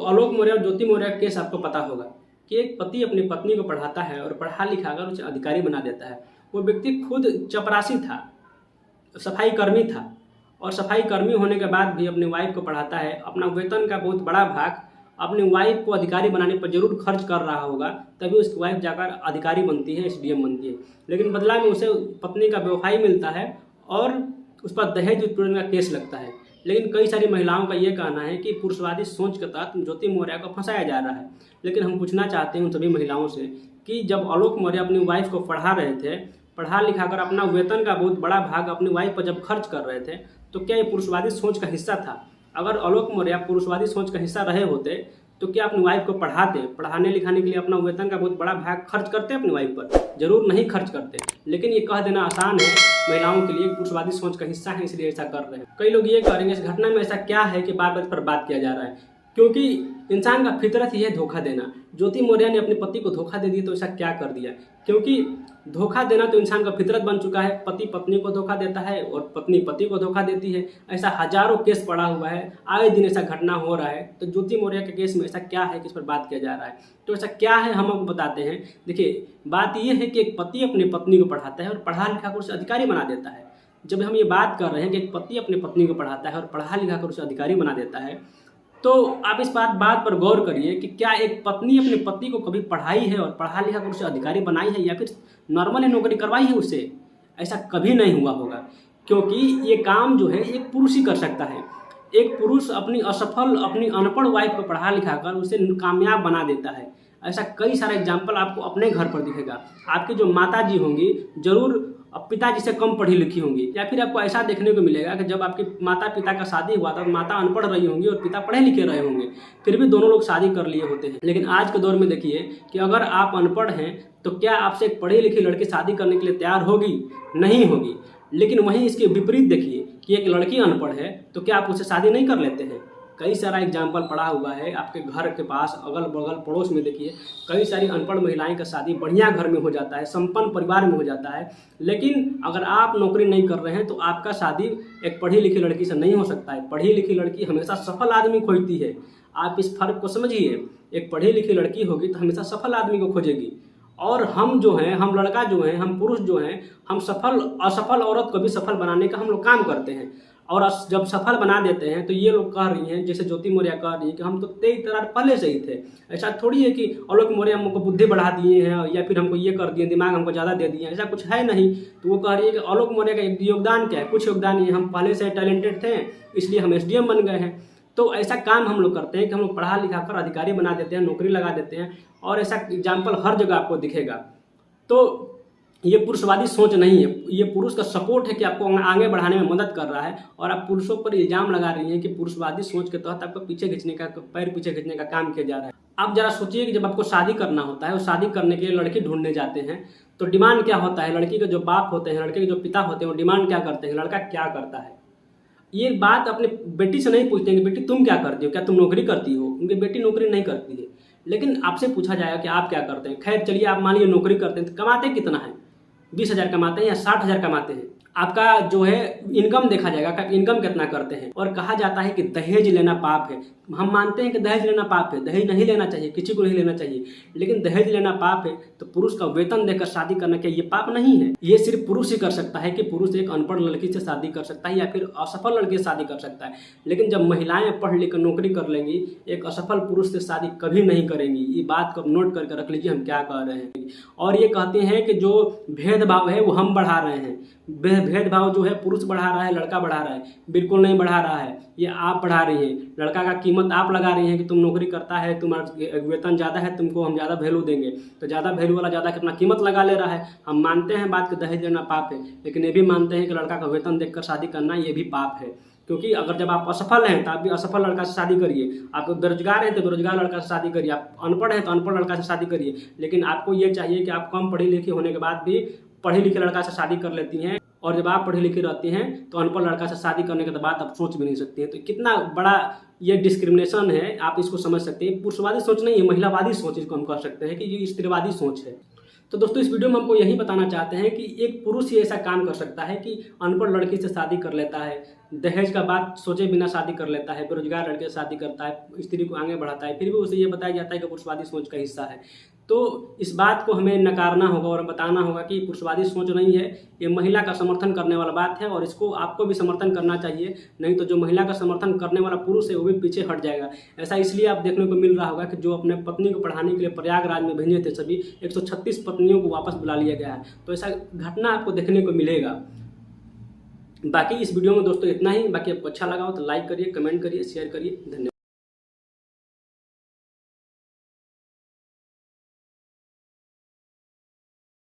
आलोक मौर्य और ज्योति मौर्य का केस आपको पता होगा कि एक पति अपनी पत्नी को पढ़ाता है और पढ़ा लिखा कर उसे अधिकारी बना देता है। वो व्यक्ति खुद चपरासी था, सफाई कर्मी था, और सफाई कर्मी होने के बाद भी अपनी वाइफ को पढ़ाता है। अपना वेतन का बहुत बड़ा भाग अपनी वाइफ को अधिकारी बनाने पर जरूर खर्च कर रहा होगा, तभी उसकी वाइफ जाकर अधिकारी बनती है, एसडीएम बनती है। लेकिन बदला में उसे पत्नी का बेवफाई मिलता है और उस पर दहेज उत्पीड़न का केस लगता है। लेकिन कई सारी महिलाओं का ये कहना है कि पुरुषवादी सोच के तहत ज्योति मौर्य को फंसाया जा रहा है। लेकिन हम पूछना चाहते हैं उन सभी महिलाओं से कि जब आलोक मौर्य अपनी वाइफ को पढ़ा रहे थे, पढ़ा लिखा कर अपना वेतन का बहुत बड़ा भाग अपनी वाइफ पर जब खर्च कर रहे थे, तो क्या ये पुरुषवादी सोच का हिस्सा था? अगर आलोक मौर्य पुरुषवादी सोच का हिस्सा रहे होते तो क्या अपनी वाइफ को पढ़ाते? पढ़ाने लिखाने के लिए अपना वेतन का बहुत बड़ा भाग खर्च करते अपनी वाइफ पर? जरूर नहीं खर्च करते। लेकिन ये कह देना आसान है महिलाओं के लिए, पुरुषवादी सोच का हिस्सा है इसलिए ऐसा कर रहे हैं। कई लोग ये करेंगे इस घटना में ऐसा क्या है कि बार बार इस पर बात किया जा रहा है, क्योंकि इंसान का फितरत ही है धोखा देना। ज्योति मौर्य ने अपने पति को धोखा दे दिया तो ऐसा क्या कर दिया? क्योंकि धोखा देना तो इंसान का फितरत बन चुका है। पति पत्नी को धोखा देता है और पत्नी पति को धोखा देती है। ऐसा हजारों केस पड़ा हुआ है, आए दिन ऐसा घटना हो रहा है। तो ज्योति मौर्य के केस में ऐसा क्या है कि इस पर बात किया जा रहा है? तो ऐसा क्या है हम आपको बताते हैं। देखिए, बात यह है कि एक पति अपनी पत्नी को पढ़ाता है और पढ़ा लिखा कर उसे अधिकारी बना देता है। जब हम ये बात कर रहे हैं कि एक पति अपनी पत्नी को पढ़ाता है और पढ़ा लिखा कर उसे अधिकारी बना देता है, तो आप इस बात पर गौर करिए कि क्या एक पत्नी अपने पति को कभी पढ़ाई है और पढ़ा लिखा कर उसे अधिकारी बनाई है, या फिर नॉर्मल नौकरी करवाई है उससे? ऐसा कभी नहीं हुआ होगा, क्योंकि ये काम जो है एक पुरुष ही कर सकता है। एक पुरुष अपनी असफल, अपनी अनपढ़ वाइफ को पढ़ा लिखा कर उसे कामयाब बना देता है। ऐसा कई सारे एग्जाम्पल आपको अपने घर पर दिखेगा। आपकी जो माता जी होंगी जरूर पिताजी से कम पढ़ी लिखी होंगी, या फिर आपको ऐसा देखने को मिलेगा कि जब आपके माता पिता का शादी हुआ था, माता अनपढ़ रही होंगी और पिता पढ़े लिखे रहे होंगे, फिर भी दोनों लोग शादी कर लिए होते हैं। लेकिन आज के दौर में देखिए कि अगर आप अनपढ़ हैं तो क्या आपसे एक पढ़ी लिखी लड़की शादी करने के लिए तैयार होगी? नहीं होगी। लेकिन वहीं इसके विपरीत देखिए कि एक लड़की अनपढ़ है तो क्या आप उससे शादी नहीं कर लेते हैं? कई सारा एग्जाम्पल पड़ा हुआ है आपके घर के पास, अगल बगल पड़ोस में देखिए कई सारी अनपढ़ महिलाएं का शादी बढ़िया घर में हो जाता है, संपन्न परिवार में हो जाता है। लेकिन अगर आप नौकरी नहीं कर रहे हैं तो आपका शादी एक पढ़ी लिखी लड़की से नहीं हो सकता है। पढ़ी लिखी लड़की हमेशा सफल आदमी खोजती है। आप इस फर्क को समझिए। एक पढ़ी लिखी लड़की होगी तो हमेशा सफल आदमी को खोजेगी, और हम जो हैं, हम लड़का जो हैं, हम पुरुष जो हैं, हम असफल औरत को भी सफल बनाने का हम लोग काम करते हैं। और जब सफल बना देते हैं तो ये लोग कह रही हैं, जैसे ज्योति मौर्य कह रही है कि हम तो तेज तरार पहले से ही थे। ऐसा थोड़ी है कि आलोक मौर्य हमको बुद्धि बढ़ा दिए हैं या फिर हमको ये कर दिए, दिमाग हमको ज़्यादा दे दिए हैं, ऐसा कुछ है नहीं। तो वो कह रही है कि आलोक मौर्य का योगदान क्या है? कुछ योगदान नहीं है, हम पहले से टैलेंटेड थे इसलिए हम एसडीएम बन गए हैं। तो ऐसा काम हम लोग करते हैं कि हम लोग पढ़ा लिखा कर अधिकारी बना देते हैं, नौकरी लगा देते हैं, और ऐसा एग्जाम्पल हर जगह आपको दिखेगा। तो ये पुरुषवादी सोच नहीं है, ये पुरुष का सपोर्ट है कि आपको आगे बढ़ाने में मदद कर रहा है। और आप पुरुषों पर इल्जाम लगा रही हैं कि पुरुषवादी सोच के तहत आपको पीछे खींचने का, पैर पीछे खींचने का काम किया जा रहा है। आप जरा सोचिए कि जब आपको शादी करना होता है और शादी करने के लिए लड़की ढूंढने जाते हैं तो डिमांड क्या होता है? लड़की के जो बाप होते हैं, लड़के के जो पिता होते हैं, वो डिमांड क्या करते हैं? लड़का क्या करता है? ये बात अपने बेटी से नहीं पूछते हैं कि बेटी तुम क्या करती हो, क्या तुम नौकरी करती हो? उनकी बेटी नौकरी नहीं करती है। लेकिन आपसे पूछा जाएगा कि आप क्या करते हैं। खैर चलिए, आप मान लीजिए नौकरी करते हैं तो कमाते कितना है? 20,000 कमाते हैं या 60,000 कमाते हैं? आपका जो है इनकम देखा जाएगा कि इनकम कितना करते हैं। और कहा जाता है कि दहेज लेना पाप है। हम मानते हैं कि दहेज लेना पाप है, दहेज नहीं लेना चाहिए, किसी को नहीं लेना चाहिए। लेकिन दहेज लेना पाप है तो पुरुष का वेतन देकर शादी करना क्या ये पाप नहीं है? ये सिर्फ पुरुष ही कर सकता है कि पुरुष एक अनपढ़ लड़की से शादी कर सकता है या फिर असफल लड़की से शादी कर सकता है। लेकिन जब महिलाएं पढ़ लिख कर नौकरी कर लेंगी, एक असफल पुरुष से शादी कभी नहीं करेंगी। ये बात को नोट करके रख लीजिए हम क्या कह रहे हैं। और ये कहते हैं कि जो भेदभाव है वो हम बढ़ा रहे हैं। भेदभाव जो है पुरुष बढ़ा रहा है, लड़का बढ़ा रहा है? बिल्कुल नहीं बढ़ा रहा है, ये आप बढ़ा रही हैं। लड़का का कीमत आप लगा रही हैं कि तुम नौकरी करता है, तुम्हारा वेतन ज़्यादा है, तुमको हम ज़्यादा वैल्यू देंगे। तो ज़्यादा वैल्यू वाला ज़्यादा कितना कीमत लगा ले रहा है। हम मानते हैं बात कि दहेज लेना पाप है, लेकिन ये भी मानते हैं कि लड़का का वेतन देखकर शादी करना ये भी पाप है। क्योंकि अगर जब आप असफल हैं तो आप भी असफल लड़का से शादी करिए, आप बेरोजगार हैं तो बेरोजगार लड़का से शादी करिए, आप अनपढ़ हैं तो अनपढ़ लड़का से शादी करिए। लेकिन आपको ये चाहिए कि आप कम पढ़ी लिखी होने के बाद भी पढ़े लिखे लड़का से शादी कर लेती हैं, और जब आप पढ़ी लिखी रहती हैं तो अनपढ़ लड़का से शादी करने के बाद आप सोच भी नहीं सकती हैं। तो कितना बड़ा ये डिस्क्रिमिनेशन है, आप इसको समझ सकते हैं। पुरुषवादी सोच नहीं है, महिलावादी सोच इसको हम कह सकते हैं कि ये स्त्रीवादी सोच है। तो दोस्तों इस वीडियो में हमको यही बताना चाहते हैं कि एक पुरुष ही ऐसा काम कर सकता है कि अनपढ़ लड़की से शादी कर लेता है, दहेज का बात सोचे बिना शादी कर लेता है, बेरोजगार लड़के से शादी करता है, स्त्री को आगे बढ़ाता है, फिर भी उसे ये बताया जाता है कि पुरुषवादी सोच का हिस्सा है। तो इस बात को हमें नकारना होगा और बताना होगा कि पुरुषवादी सोच नहीं है, ये महिला का समर्थन करने वाला बात है और इसको आपको भी समर्थन करना चाहिए। नहीं तो जो महिला का समर्थन करने वाला पुरुष है वो भी पीछे हट जाएगा। ऐसा इसलिए आप देखने को मिल रहा होगा कि जो अपने पत्नी को पढ़ाने के लिए प्रयागराज में भेजे थे सभी 136 पत्नियों को वापस बुला लिया गया है। तो ऐसा घटना आपको देखने को मिलेगा। बाकी इस वीडियो में दोस्तों इतना ही। बाकी आपको अच्छा लगा हो तो लाइक करिए, कमेंट करिए, शेयर करिए। धन्यवाद।